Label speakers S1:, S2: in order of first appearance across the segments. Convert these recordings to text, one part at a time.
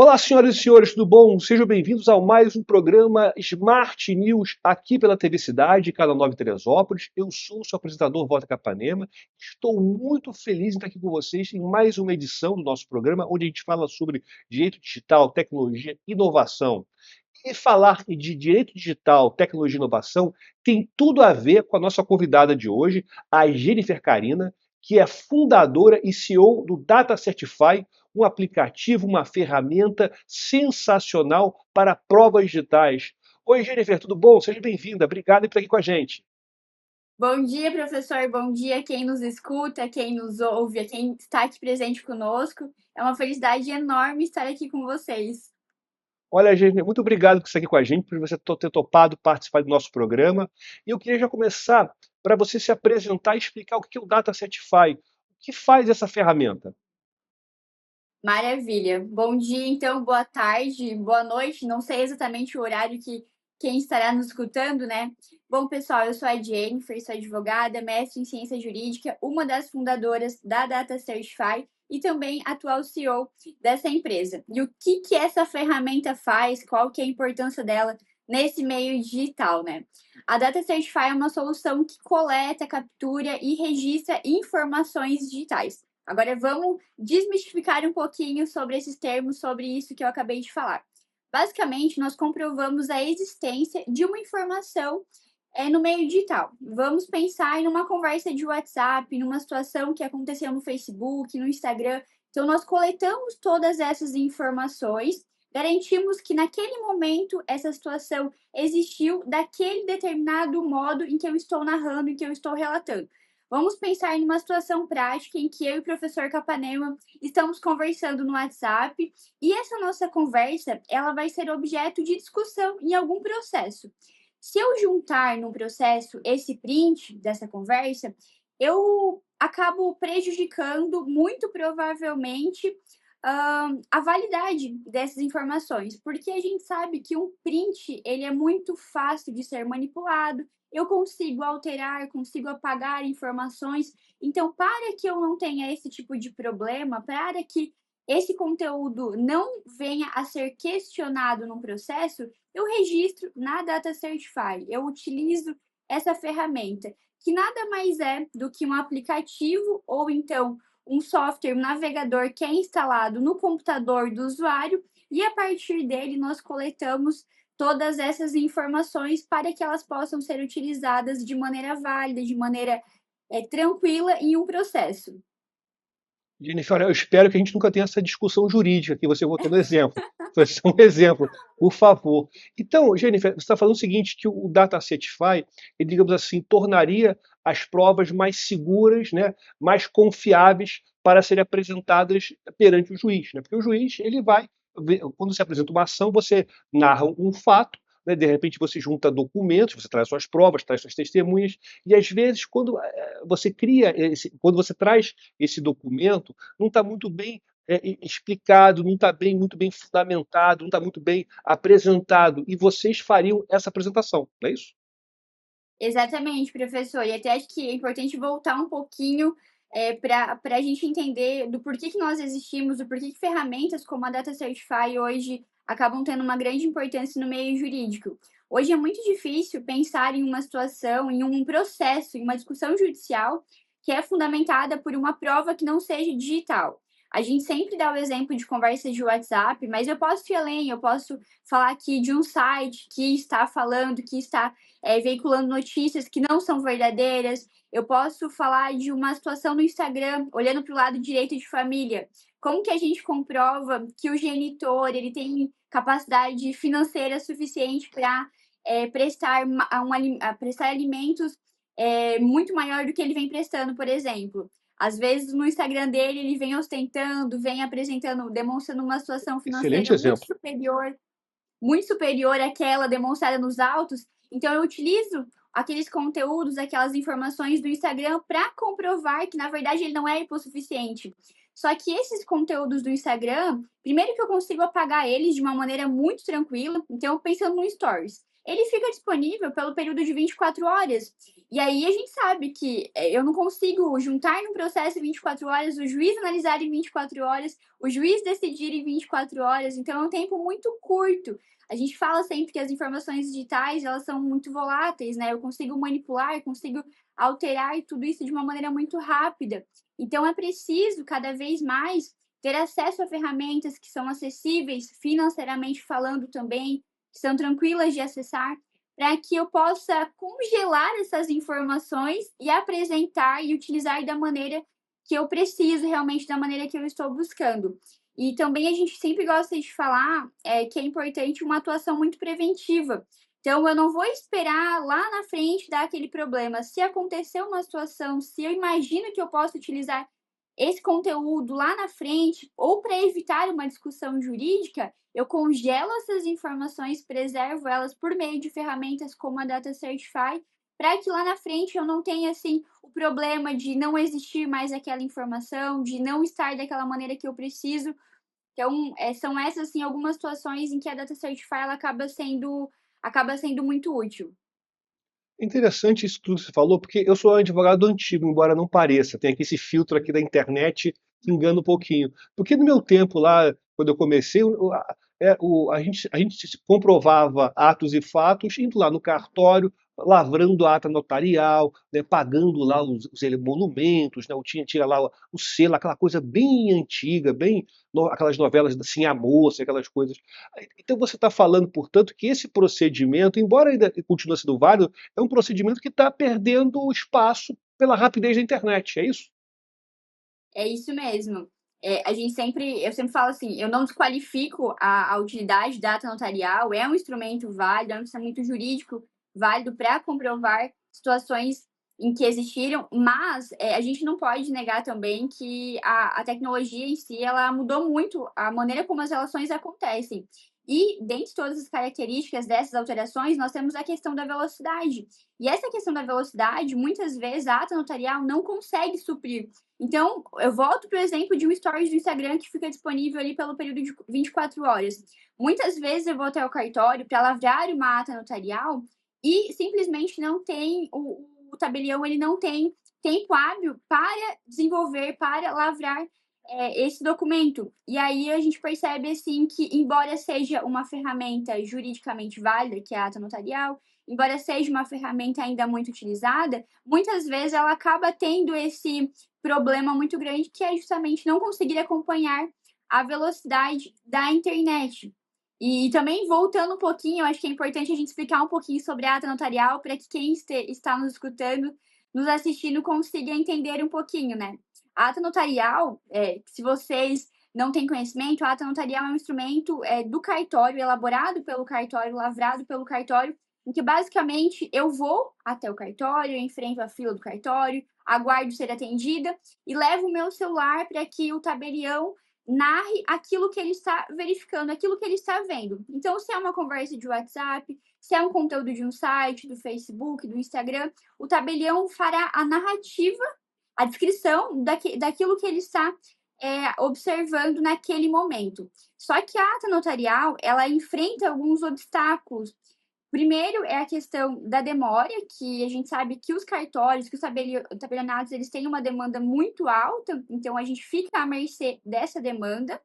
S1: Olá, senhoras e senhores, tudo bom? Sejam bem-vindos a mais um programa Smart News aqui pela TV Cidade, Canal 9 Teresópolis. Eu sou o seu apresentador, Walter Capanema. Estou muito feliz em estar aqui com vocês em mais uma edição do nosso programa, onde a gente fala sobre direito digital, tecnologia, inovação. E falar de direito digital, tecnologia e inovação tem tudo a ver com a nossa convidada de hoje, a Jennifer Carina, que é fundadora e CEO do Data Certify, um aplicativo, uma ferramenta sensacional para provas digitais. Oi, Jennifer, tudo bom? Seja bem-vinda. Obrigado por estar aqui com a gente.
S2: Bom dia, professor. Bom dia, quem nos escuta, quem nos ouve, a quem está aqui presente conosco. É uma felicidade enorme estar aqui com vocês.
S1: Olha, Jennifer, muito obrigado por estar aqui com a gente, por você ter topado participar do nosso programa. E eu queria já começar para você se apresentar e explicar o que é o Data Certify. O que faz essa ferramenta?
S2: Maravilha. Bom dia, então, boa tarde, boa noite. Não sei exatamente o horário que quem estará nos escutando, né? Bom, pessoal, eu sou a Jennifer, sou advogada, mestre em ciência jurídica, uma das fundadoras da Data Certify e também atual CEO dessa empresa. E o que essa ferramenta faz? Qual que é a importância dela nesse meio digital, né? A Data Certify é uma solução que coleta, captura e registra informações digitais. Agora vamos desmistificar um pouquinho sobre esses termos, sobre isso que eu acabei de falar. Basicamente, nós comprovamos a existência de uma informação no meio digital. Vamos pensar em uma conversa de WhatsApp, numa situação que aconteceu no Facebook, no Instagram. Então, nós coletamos todas essas informações, garantimos que naquele momento essa situação existiu daquele determinado modo em que eu estou narrando, em que eu estou relatando. Vamos pensar em uma situação prática em que eu e o professor Capanema estamos conversando no WhatsApp e essa nossa conversa ela vai ser objeto de discussão em algum processo. Se eu juntar no processo esse print dessa conversa, eu acabo prejudicando muito provavelmente a validade dessas informações, porque a gente sabe que um print ele é muito fácil de ser manipulado, eu consigo alterar, consigo apagar informações. Então, para que eu não tenha esse tipo de problema, para que esse conteúdo não venha a ser questionado no processo, eu registro na Data Certify. Eu utilizo essa ferramenta, que nada mais é do que um aplicativo ou então um software, um navegador que é instalado no computador do usuário e a partir dele nós coletamos todas essas informações para que elas possam ser utilizadas de maneira válida, de maneira tranquila em um processo.
S1: Jennifer, olha, eu espero que a gente nunca tenha essa discussão jurídica que você colocou no exemplo. Foi só um exemplo, por favor. Então, Jennifer, você está falando o seguinte, que o Data Certify, ele, digamos assim, tornaria as provas mais seguras, né, mais confiáveis para serem apresentadas perante o juiz, né? Porque o juiz, ele vai quando você apresenta uma ação, você narra um fato, né, de repente você junta documentos, você traz suas provas, traz suas testemunhas, e às vezes quando você quando você traz esse documento, não está muito bem explicado, não está muito bem fundamentado, não está muito bem apresentado, e vocês fariam essa apresentação, não é isso?
S2: Exatamente, professor. E até acho que é importante voltar um pouquinho para a gente entender do porquê que nós existimos, do porquê que ferramentas como a Data Certify hoje acabam tendo uma grande importância no meio jurídico. Hoje é muito difícil pensar em uma situação, em um processo, em uma discussão judicial que é fundamentada por uma prova que não seja digital. A gente sempre dá o exemplo de conversas de WhatsApp, mas eu posso ir além, eu posso falar aqui de um site que está falando, que está veiculando notícias que não são verdadeiras. Eu posso falar de uma situação no Instagram, olhando para o lado direito de família. Como que a gente comprova que o genitor ele tem capacidade financeira suficiente para prestar alimentos muito maior do que ele vem prestando, por exemplo? Às vezes no Instagram dele ele vem ostentando, vem apresentando, demonstrando uma situação
S1: Excelente
S2: financeira
S1: exemplo.
S2: muito superior àquela demonstrada nos autos. Então, eu utilizo aqueles conteúdos, aquelas informações do Instagram para comprovar que, na verdade, ele não é hipossuficiente. Só que esses conteúdos do Instagram, primeiro que eu consigo apagar eles de uma maneira muito tranquila. Então, pensando no Stories. ele fica disponível pelo período de 24 horas. E aí a gente sabe que eu não consigo juntar num processo em 24 horas, o juiz analisar em 24 horas, o juiz decidir em 24 horas, então é um tempo muito curto. A gente fala sempre que as informações digitais, elas são muito voláteis, né? Eu consigo manipular, consigo alterar tudo isso de uma maneira muito rápida. Então é preciso cada vez mais ter acesso a ferramentas que são acessíveis financeiramente falando também, que são tranquilas de acessar, para que eu possa congelar essas informações e apresentar e utilizar da maneira que eu preciso, realmente da maneira que eu estou buscando. E também a gente sempre gosta de falar que é importante uma atuação muito preventiva. Então, eu não vou esperar lá na frente dar aquele problema. Se acontecer uma situação, se eu imagino que eu posso utilizar esse conteúdo lá na frente, ou para evitar uma discussão jurídica, eu congelo essas informações, preservo elas por meio de ferramentas como a Data Certify, para que lá na frente eu não tenha assim o problema de não existir mais aquela informação, de não estar daquela maneira que eu preciso. Então, são essas assim algumas situações em que a Data Certify ela acaba sendo muito útil.
S1: Interessante isso tudo que você falou, porque eu sou um advogado antigo, embora não pareça. Tem aqui esse filtro aqui da internet que engana um pouquinho. Porque no meu tempo lá, quando eu comecei, a gente comprovava atos e fatos indo lá no cartório, lavrando a ata notarial, né, pagando lá os emolumentos, né, tira lá o selo, aquela coisa bem antiga, bem aquelas novelas da Sim a Moça, aquelas coisas. Então você está falando, portanto, que esse procedimento, embora ainda continue sendo válido, é um procedimento que está perdendo espaço pela rapidez da internet, é isso?
S2: É isso mesmo. Eu sempre falo assim, eu não desqualifico a utilidade da ata notarial, é um instrumento válido, é um instrumento jurídico válido para comprovar situações em que existiram, mas a gente não pode negar também que a tecnologia em si, ela mudou muito a maneira como as relações acontecem. E, dentre todas as características dessas alterações, nós temos a questão da velocidade. E essa questão da velocidade, muitas vezes, a ata notarial não consegue suprir. Então, eu volto para o exemplo de um stories do Instagram que fica disponível ali pelo período de 24 horas. Muitas vezes eu vou até o cartório para lavrar uma ata notarial e simplesmente não tem, o tabelião ele não tem tempo hábil para desenvolver, para lavrar esse documento. E aí a gente percebe assim que, embora seja uma ferramenta juridicamente válida, que é a ata notarial, embora seja uma ferramenta ainda muito utilizada, muitas vezes ela acaba tendo esse problema muito grande que é justamente não conseguir acompanhar a velocidade da internet. E também, voltando um pouquinho, eu acho que é importante a gente explicar um pouquinho sobre a ata notarial para que quem está nos escutando, nos assistindo, consiga entender um pouquinho, né? A ata notarial, se vocês não têm conhecimento, a ata notarial é um instrumento do cartório, elaborado pelo cartório, lavrado pelo cartório, em que basicamente eu vou até o cartório, enfrento a fila do cartório, aguardo ser atendida e levo o meu celular para que o tabelião narre aquilo que ele está verificando, aquilo que ele está vendo. Então, se é uma conversa de WhatsApp, se é um conteúdo de um site, do Facebook, do Instagram, o tabelião fará a narrativa, a descrição daquilo que ele está observando naquele momento. Só que a ata notarial, ela enfrenta alguns obstáculos. Primeiro é a questão da demora, que a gente sabe que os cartórios, que os tabelionatos, eles têm uma demanda muito alta, então a gente fica à mercê dessa demanda.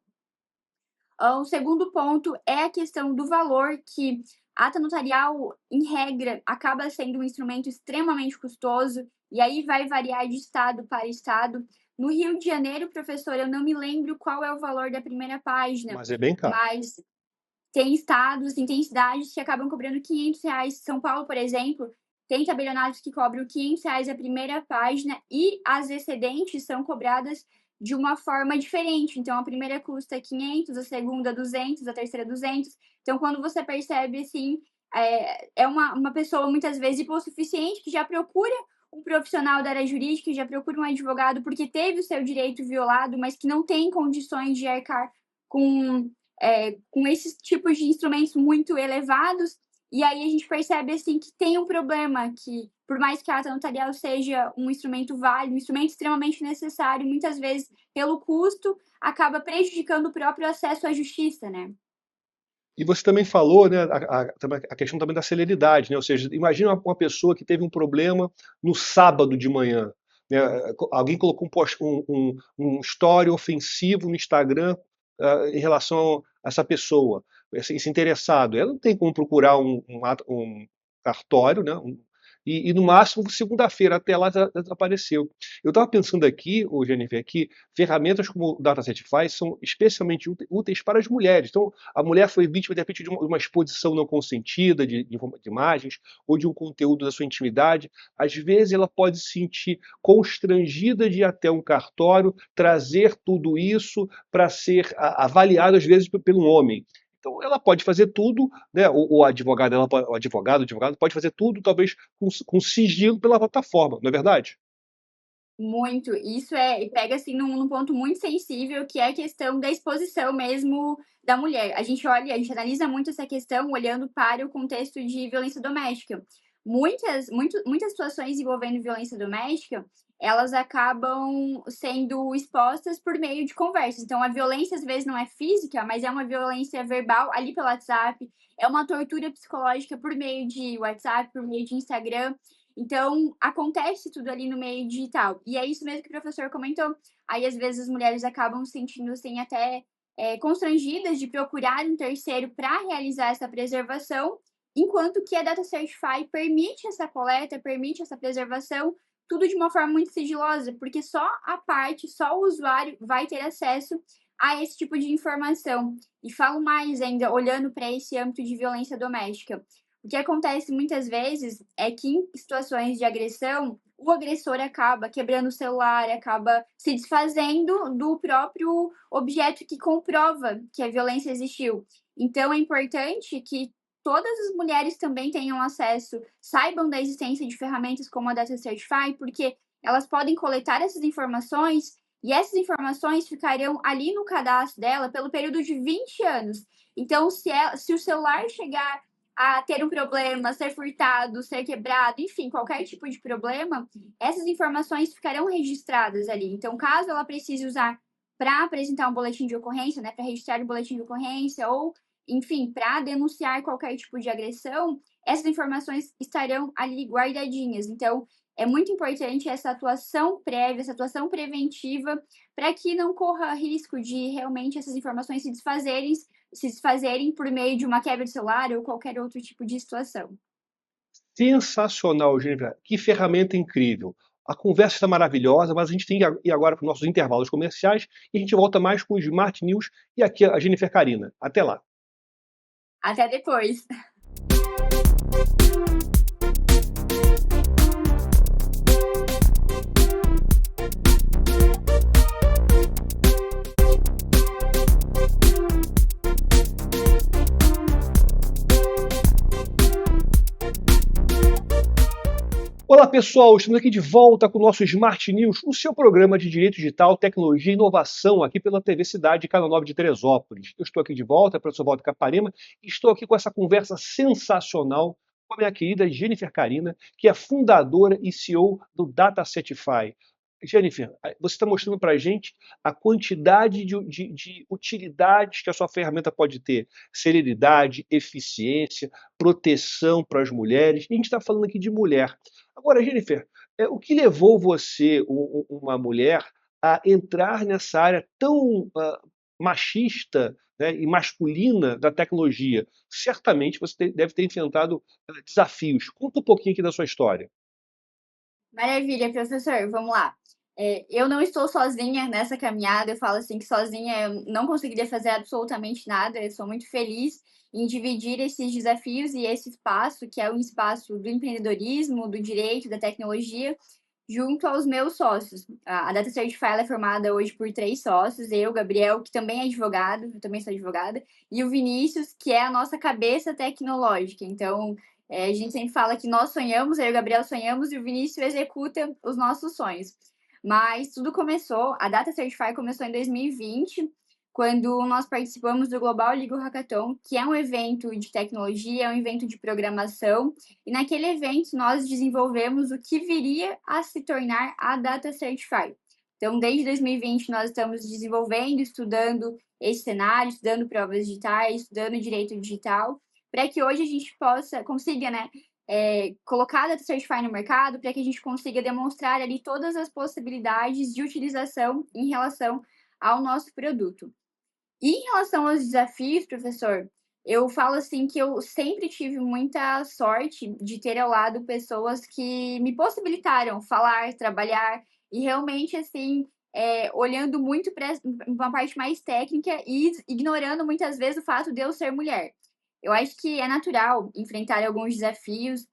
S2: O segundo ponto é a questão do valor, que a ata notarial, em regra, acaba sendo um instrumento extremamente custoso, e aí vai variar de estado para estado. No Rio de Janeiro, professor, eu não me lembro qual é o valor da primeira página,
S1: Mas é bem caro.
S2: mas tem estados e tem cidades que acabam cobrando R$ 500. São Paulo, por exemplo, tem tabelionatos que cobram R$ 500 a primeira página e as excedentes são cobradas de uma forma diferente. Então, a primeira custa 500, a segunda 200, a terceira 200. Então, quando você percebe, assim, é uma pessoa, muitas vezes, hipossuficiente, que já procura um profissional da área jurídica, que já procura um advogado porque teve o seu direito violado, mas que não tem condições de arcar com esses tipos de instrumentos muito elevados, e aí a gente percebe assim que tem um problema, que por mais que a ata notarial seja um instrumento válido, um instrumento extremamente necessário, muitas vezes, pelo custo, acaba prejudicando o próprio acesso à justiça, né?
S1: E você também falou, né, a questão também da celeridade, né? Ou seja, imagina uma pessoa que teve um problema no sábado de manhã, né? Alguém colocou um story ofensivo no Instagram em relação a essa pessoa, esse interessado. Ela não tem como procurar um cartório, né? E no máximo segunda-feira, até lá já desapareceu. Eu estava pensando aqui, Jennifer, que ferramentas como o Data Certify são especialmente úteis para as mulheres. Então, a mulher foi vítima, de repente, de uma exposição não consentida de imagens ou de um conteúdo da sua intimidade. Às vezes, ela pode se sentir constrangida de ir até um cartório, trazer tudo isso para ser avaliado, às vezes, pelo homem. Então, ela pode fazer tudo, né? O advogado, o advogado pode fazer tudo, talvez com sigilo pela plataforma, não é verdade?
S2: Muito. Isso e pega assim num ponto muito sensível, que é a questão da exposição mesmo da mulher. A gente analisa muito essa questão olhando para o contexto de violência doméstica. Muitas situações envolvendo violência doméstica, elas acabam sendo expostas por meio de conversas. Então, a violência às vezes não é física, mas é uma violência verbal ali pelo WhatsApp, é uma tortura psicológica por meio de WhatsApp, por meio de Instagram. Então, acontece tudo ali no meio digital. E é isso mesmo que o professor comentou. Aí, às vezes, as mulheres acabam se sentindo assim, até constrangidas de procurar um terceiro para realizar essa preservação, enquanto que a Data Certify permite essa coleta, permite essa preservação, tudo de uma forma muito sigilosa, porque só o usuário vai ter acesso a esse tipo de informação. E falo mais ainda, olhando para esse âmbito de violência doméstica. O que acontece muitas vezes é que em situações de agressão, o agressor acaba quebrando o celular, acaba se desfazendo do próprio objeto que comprova que a violência existiu. Então é importante que todas as mulheres também tenham acesso, saibam da existência de ferramentas como a Data Certify, porque elas podem coletar essas informações e essas informações ficarão ali no cadastro dela pelo período de 20 anos. Então, se o celular chegar a ter um problema, ser furtado, ser quebrado, enfim, qualquer tipo de problema, essas informações ficarão registradas ali. Então, caso ela precise usar para apresentar um boletim de ocorrência, né, para registrar o boletim de ocorrência ou, enfim, para denunciar qualquer tipo de agressão, essas informações estarão ali guardadinhas. Então, é muito importante essa atuação prévia, essa atuação preventiva, para que não corra risco de realmente essas informações se desfazerem por meio de uma quebra de celular ou qualquer outro tipo de situação.
S1: Sensacional, Jennifer. Que ferramenta incrível. A conversa está maravilhosa, mas a gente tem que ir agora para os nossos intervalos comerciais e a gente volta mais com o Smart News e aqui a Jennifer Carina. Até lá.
S2: Até depois!
S1: Olá pessoal, estamos aqui de volta com o nosso Smart News, o seu programa de direito digital, tecnologia e inovação aqui pela TV Cidade, Canal 9 de Teresópolis. Eu estou aqui de volta, professor Walter Caparema, e estou aqui com essa conversa sensacional com a minha querida Jennifer Carina, que é fundadora e CEO do Data Certify. Jennifer, você está mostrando para a gente a quantidade de utilidades que a sua ferramenta pode ter. Celeridade, eficiência, proteção para as mulheres. E a gente está falando aqui de mulher. Agora, Jennifer, o que levou você, uma mulher, a entrar nessa área tão machista, né, e masculina da tecnologia? Certamente você deve ter enfrentado desafios. Conta um pouquinho aqui da sua história.
S2: Maravilha, professor, vamos lá. Eu não estou sozinha nessa caminhada, eu falo assim que sozinha eu não conseguiria fazer absolutamente nada, eu sou muito feliz em dividir esses desafios e esse espaço, que é um espaço do empreendedorismo, do direito, da tecnologia, junto aos meus sócios. A Data Certify é formada hoje por 3 sócios, eu, Gabriel, que também é advogado, eu também sou advogada, e o Vinícius, que é a nossa cabeça tecnológica. Então, a gente sempre fala que nós sonhamos, eu e o Gabriel sonhamos, e o Vinícius executa os nossos sonhos. Mas tudo começou, a Data Certify começou em 2020, quando nós participamos do Global Legal Hackathon, que é um evento de tecnologia, é um evento de programação, e naquele evento nós desenvolvemos o que viria a se tornar a Data Certify. Então, desde 2020, nós estamos desenvolvendo, estudando esse cenário, estudando provas digitais, estudando direito digital, para que hoje a gente consiga, né, colocar a Data Certify no mercado, para que a gente consiga demonstrar ali todas as possibilidades de utilização em relação ao nosso produto. E em relação aos desafios, professor, eu falo assim que eu sempre tive muita sorte de ter ao lado pessoas que me possibilitaram falar, trabalhar e realmente assim, olhando muito para uma parte mais técnica e ignorando muitas vezes o fato de eu ser mulher. Eu acho que é natural enfrentar alguns desafios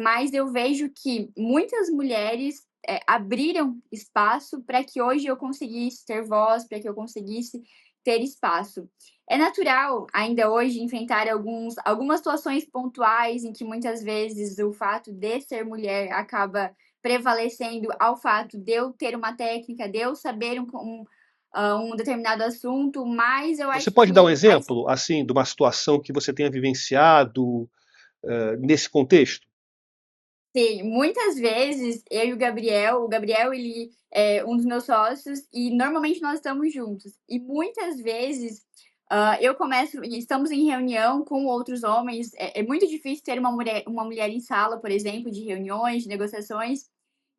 S2: mas eu vejo que muitas mulheres abriram espaço para que hoje eu conseguisse ter voz, para que eu conseguisse ter espaço. É natural ainda hoje enfrentar algumas situações pontuais em que muitas vezes o fato de ser mulher acaba prevalecendo ao fato de eu ter uma técnica, de eu saber um determinado assunto, mas eu
S1: Você
S2: acho
S1: pode dar um
S2: que
S1: exemplo, assim, de uma situação que você tenha vivenciado nesse contexto?
S2: sim, muitas vezes eu e o Gabriel ele é um dos meus sócios e normalmente nós estamos juntos. E muitas vezes, estamos em reunião com outros homens, é muito difícil ter uma mulher em sala, por exemplo, de reuniões, de negociações,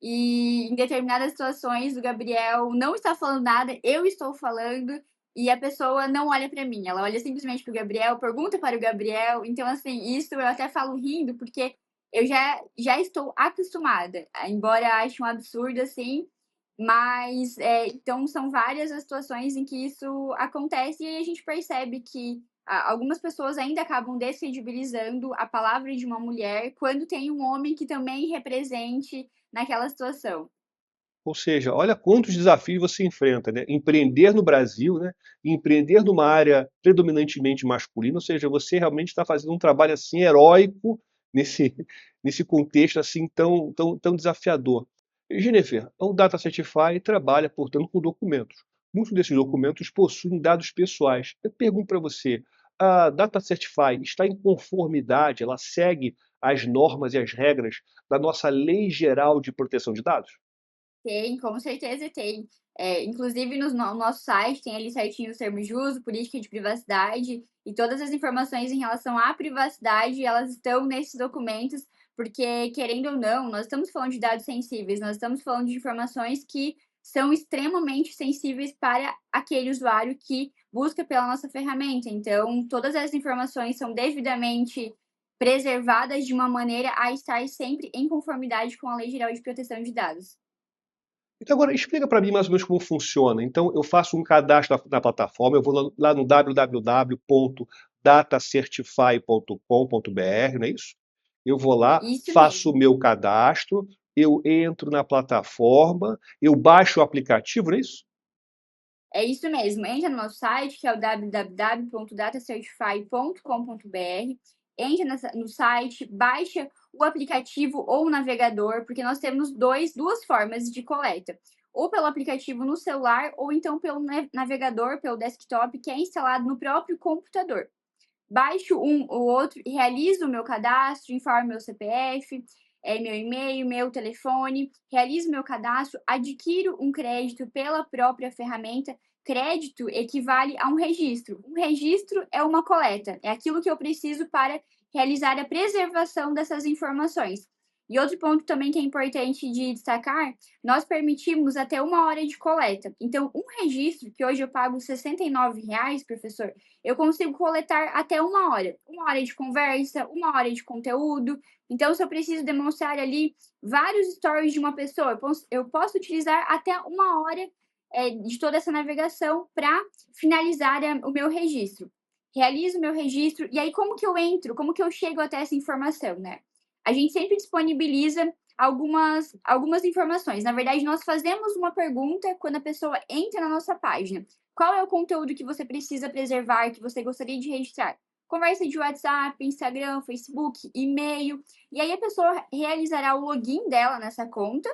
S2: e em determinadas situações o Gabriel não está falando nada, eu estou falando, e a pessoa não olha para mim, ela olha simplesmente para o Gabriel, pergunta para o Gabriel. Então, assim, isso eu até falo rindo, porque eu já estou acostumada, embora ache um absurdo, assim, mas, então são várias as situações em que isso acontece, e aí a gente percebe que algumas pessoas ainda acabam descredibilizando a palavra de uma mulher quando tem um homem que também represente naquela situação.
S1: Ou seja, olha quantos desafios você enfrenta, né? Empreender no Brasil, né? Empreender numa área predominantemente masculina, ou seja, você realmente está fazendo um trabalho assim heróico nesse, nesse contexto assim tão desafiador. Jennifer, o Data Certify trabalha, portanto, com documentos. Muitos desses documentos possuem dados pessoais. Eu pergunto para você, a Data Certify está em conformidade, ela segue as normas e as regras da nossa Lei Geral de Proteção de Dados?
S2: Tem, com certeza tem. Inclusive no nosso site tem ali certinho os termos de uso, política de privacidade e todas as informações em relação à privacidade, elas estão nesses documentos, porque querendo ou não, nós estamos falando de dados sensíveis, nós estamos falando de informações que são extremamente sensíveis para aquele usuário que busca pela nossa ferramenta. Então, todas as informações são devidamente preservadas de uma maneira a estar sempre em conformidade com a Lei Geral de Proteção de Dados.
S1: Então agora explica para mim mais ou menos como funciona. Então eu faço um cadastro na plataforma, eu vou lá no www.datacertify.com.br, não é isso? Eu vou lá,
S2: Isso
S1: faço o
S2: mesmo.
S1: meu cadastro, eu entro na plataforma, eu baixo o aplicativo, não é isso?
S2: É isso mesmo. Entra no nosso site, que é o www.datacertify.com.br. Entra no site, baixa o aplicativo ou o navegador, porque nós temos duas formas de coleta. Ou pelo aplicativo no celular, ou então pelo navegador, pelo desktop, que é instalado no próprio computador. Baixo um ou outro, realizo o meu cadastro, informo meu CPF, meu e-mail, meu telefone, realizo meu cadastro, adquiro um crédito pela própria ferramenta. Crédito equivale a um registro. Um registro é uma coleta, é aquilo que eu preciso para realizar a preservação dessas informações. E outro ponto também que é importante de destacar, nós permitimos até 1 hora de coleta. Então, um registro, que hoje eu pago R$ 69, professor, eu consigo coletar até 1 hora. 1 hora de conversa, 1 hora de conteúdo. Então, se eu preciso demonstrar ali vários stories de uma pessoa, eu posso utilizar até 1 hora de toda essa navegação para finalizar o meu registro. Realizo o meu registro, e aí como que eu entro? Como que eu chego até essa informação, né? A gente sempre disponibiliza algumas informações. Na verdade, nós fazemos uma pergunta quando a pessoa entra na nossa página. Qual é o conteúdo que você precisa preservar, que você gostaria de registrar? Conversa de WhatsApp, Instagram, Facebook, e-mail. E aí a pessoa realizará o login dela nessa conta,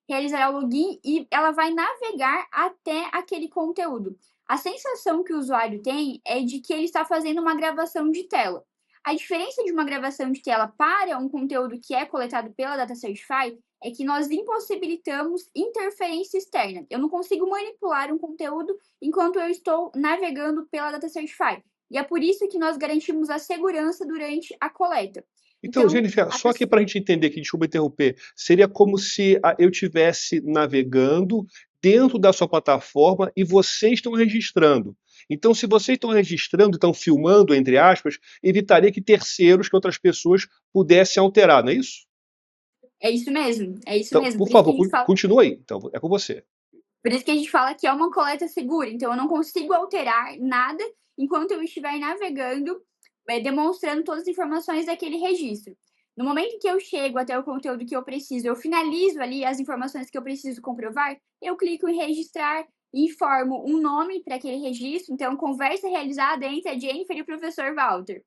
S2: realizará o login e ela vai navegar até aquele conteúdo. A sensação que o usuário tem é de que ele está fazendo uma gravação de tela. A diferença de uma gravação de tela para um conteúdo que é coletado pela Data Certify é que nós impossibilitamos interferência externa. Eu não consigo manipular um conteúdo enquanto eu estou navegando pela Data Certify. E é por isso que nós garantimos a segurança durante a coleta.
S1: Então,
S2: Então,
S1: Jennifer,
S2: a
S1: só que
S2: pessoa...
S1: para a gente entender aqui, desculpa interromper, seria como se eu estivesse navegando dentro da sua plataforma e vocês estão registrando. Então, se vocês estão registrando, estão filmando, entre aspas, evitaria que terceiros, que outras pessoas pudessem alterar, não é isso?
S2: É isso mesmo, é isso
S1: Então,
S2: mesmo.
S1: por
S2: Por isso que
S1: favor,
S2: a gente fala
S1: continue aí. Então, é com você.
S2: Por isso que a gente fala que é uma coleta segura. Então, eu não consigo alterar nada enquanto eu estiver navegando, demonstrando todas as informações daquele registro. No momento que eu chego até o conteúdo que eu preciso, eu finalizo ali as informações que eu preciso comprovar, eu clico em registrar e informo um nome para aquele registro. Então, conversa realizada entre a Jennifer e o professor Walter.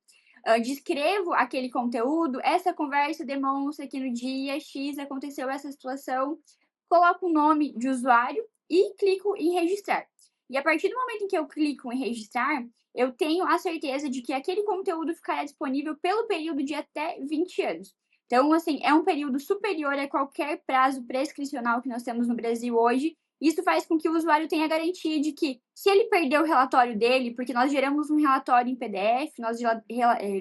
S2: Descrevo aquele conteúdo, essa conversa demonstra que no dia X aconteceu essa situação, coloco o nome de usuário e clico em registrar. E a partir do momento em que eu clico em registrar, eu tenho a certeza de que aquele conteúdo ficará disponível pelo período de até 20 anos. Então, assim, é um período superior a qualquer prazo prescricional que nós temos no Brasil hoje. Isso faz com que o usuário tenha a garantia de que, se ele perder o relatório dele, porque nós geramos um relatório em PDF, nós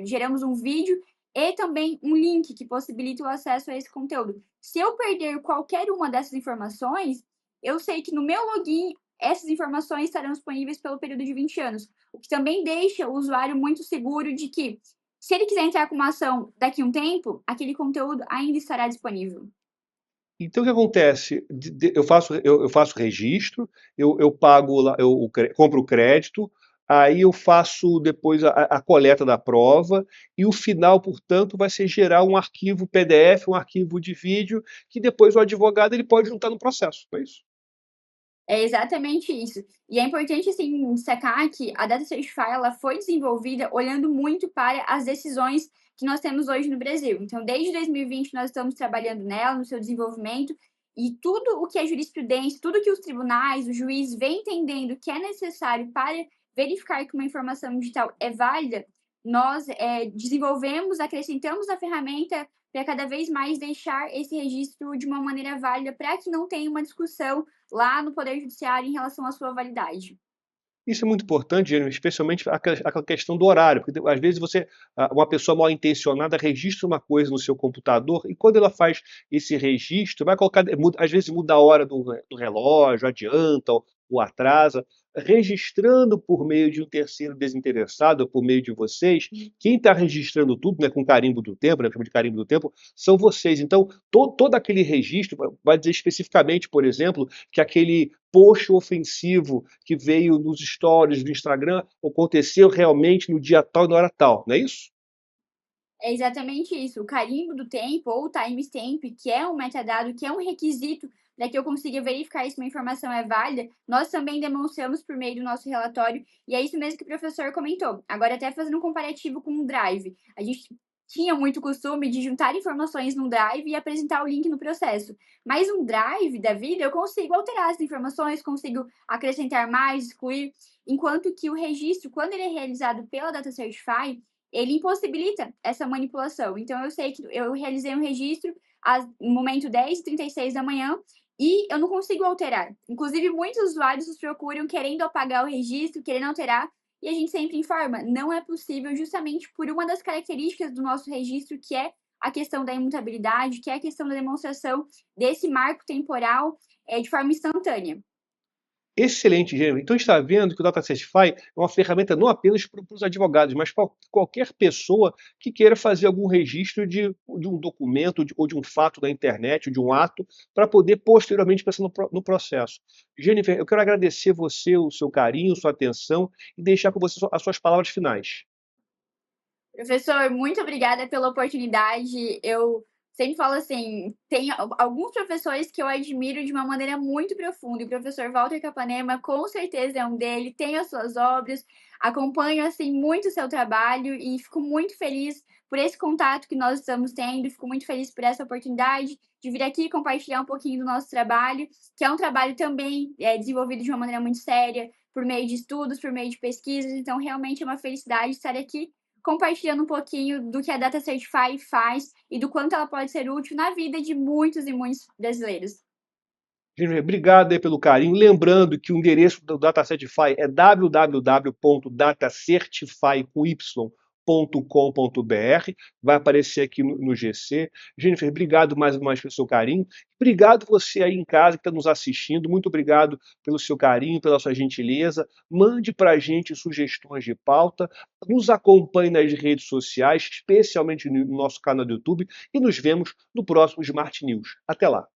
S2: geramos um vídeo e também um link que possibilita o acesso a esse conteúdo. Se eu perder qualquer uma dessas informações, eu sei que no meu login essas informações estarão disponíveis pelo período de 20 anos, o que também deixa o usuário muito seguro de que, se ele quiser entrar com uma ação daqui a um tempo, aquele conteúdo ainda estará disponível.
S1: Então, o que acontece? Eu faço registro, eu pago lá, compro o crédito, aí eu faço depois a coleta da prova, e o final, portanto, vai ser gerar um arquivo PDF, um arquivo de vídeo, que depois o advogado ele pode juntar no processo, não é isso?
S2: É exatamente isso. E é importante, assim, destacar que a Data Certify ela foi desenvolvida olhando muito para as decisões que nós temos hoje no Brasil. Então, desde 2020, nós estamos trabalhando nela, no seu desenvolvimento, e tudo o que é jurisprudência, tudo que os tribunais, o juiz vem entendendo que é necessário para verificar que uma informação digital é válida, nós desenvolvemos, acrescentamos a ferramenta para cada vez mais deixar esse registro de uma maneira válida, para que não tenha uma discussão lá no Poder Judiciário em relação à sua validade.
S1: Isso é muito importante, Jennifer, especialmente aquela questão do horário, porque às vezes uma pessoa mal intencionada registra uma coisa no seu computador e quando ela faz esse registro, vai colocar, às vezes muda a hora do relógio, adianta ou atrasa, registrando por meio de um terceiro desinteressado, por meio de vocês, quem está registrando tudo, né, com carimbo do tempo, né, chama de carimbo do tempo, são vocês. Então, todo aquele registro vai dizer especificamente, por exemplo, que aquele post ofensivo que veio nos stories do Instagram aconteceu realmente no dia tal e na hora tal, não é isso?
S2: É exatamente isso. O carimbo do tempo ou o timestamp, que é um metadado, que é um requisito para que eu consiga verificar se uma informação é válida, nós também demonstramos por meio do nosso relatório, e é isso mesmo que o professor comentou. Agora, até fazendo um comparativo com o Drive. A gente tinha muito costume de juntar informações num Drive e apresentar o link no processo. Mas um Drive da vida, eu consigo alterar as informações, consigo acrescentar mais, excluir, enquanto que o registro, quando ele é realizado pela Data Certify, ele impossibilita essa manipulação. Então, eu sei que eu realizei um registro no momento 10h36 da manhã e eu não consigo alterar. Inclusive, muitos usuários nos procuram querendo apagar o registro, querendo alterar, e a gente sempre informa, não é possível justamente por uma das características do nosso registro, que é a questão da imutabilidade, que é a questão da demonstração desse marco temporal de forma instantânea.
S1: Excelente, Gênero. Então está vendo que o Data Certify é uma ferramenta não apenas para os advogados, mas para qualquer pessoa que queira fazer algum registro de um documento ou de um fato da internet, de um ato, para poder posteriormente pensar no processo. Jennifer, eu quero agradecer você, o seu carinho, sua atenção e deixar com você as suas palavras finais.
S2: Professor, muito obrigada pela oportunidade. Eu sempre falo assim, tem alguns professores que eu admiro de uma maneira muito profunda. E o professor Walter Capanema, com certeza é um dele. Tem as suas obras, acompanho assim muito o seu trabalho e fico muito feliz por esse contato que nós estamos tendo. Fico muito feliz por essa oportunidade de vir aqui compartilhar um pouquinho do nosso trabalho, que é um trabalho também desenvolvido de uma maneira muito séria, por meio de estudos, por meio de pesquisas. Então, realmente é uma felicidade estar aqui compartilhando um pouquinho do que a Data Certify faz e do quanto ela pode ser útil na vida de muitos e muitos brasileiros.
S1: Jennifer, obrigado aí pelo carinho. Lembrando que o endereço do Data Certify é www.datacertify.com.br. Vai aparecer aqui no GC. Jennifer, obrigado mais uma vez pelo seu carinho. Obrigado você aí em casa que está nos assistindo. Muito obrigado pelo seu carinho, pela sua gentileza. Mande para a gente sugestões de pauta. Nos acompanhe nas redes sociais, especialmente no nosso canal do YouTube. E nos vemos no próximo Smart News. Até lá.